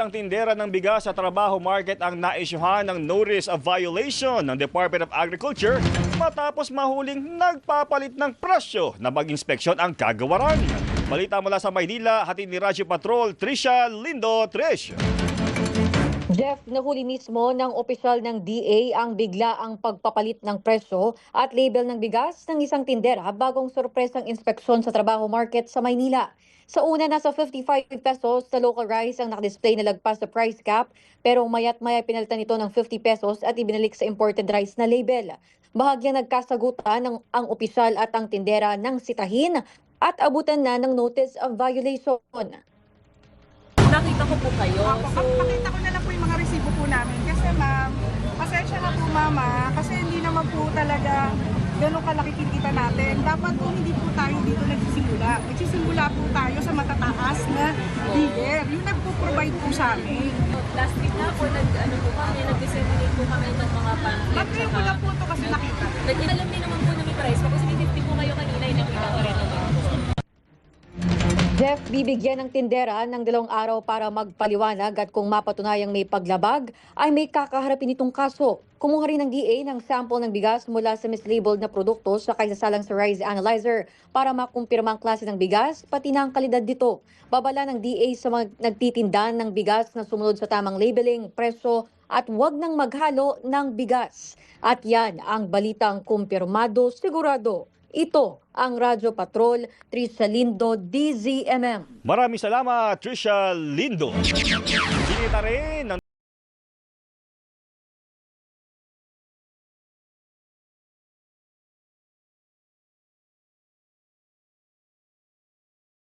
Ang tindera ng bigas sa Trabaho Market ang naisyuhan ng Notice of Violation ng Department of Agriculture matapos mahuling nagpapalit ng presyo na mag-inspeksyon ang kagawaran. Balita mula sa Maynila, hatid ni Radyo Patrol, Trisha Lindo. Trish. Jeff, nahuli mismo ng opisyal ng DA ang biglaang pagpapalit ng presyo at label ng bigas ng isang tindera bagong sorpresang inspeksyon sa Trabaho Market sa Maynila. Sa una, nasa 55 pesos sa local rice ang nakadisplay na lagpas sa price cap, pero mayat maya pinalitan ito ng 50 pesos at ibinalik sa imported rice na label. Bahagyang nagkasagutan ang opisyal at ang tindera ng sitahin at abutan na ng notice of violation. Nakita ko po kayo. Pakita ko na lang po yung mga resibo po namin. Kasi ma'am, pasensya na po mama, kasi hindi naman po talaga ganun kalaki kinikita natin. Dapat po hindi po tayo dito nagsisimula. Nagsisimula po tayo sa matataas na dealer. Yung nagpo-provide po sa amin. Last week na po, nag-disseminate po kami ng mga pamphlet. Mag-review ko lang po ito kasi nakita. Alam din naman po na may price. Kasi 50 po kayo kanina, nakita ko rin naman. Jeff, bibigyan ng tindera ng 2 araw para magpaliwanag at kung mapatunayang may paglabag, ay may kakaharapin itong kaso. Kumuha rin ng DA ng sample ng bigas mula sa mislabeled na produkto sa kaisasalang sa Rice Analyzer para makumpirma ang klase ng bigas, pati na ang kalidad dito. Babala ng DA sa mga nagtitinda ng bigas na sumunod sa tamang labeling, presyo at huwag nang maghalo ng bigas. At yan ang balitang kumpirmado, sigurado. Ito ang Radyo Patrol, Trisha Lindo, DZMM. Maraming salamat, Trisha Lindo. Sinita rin ng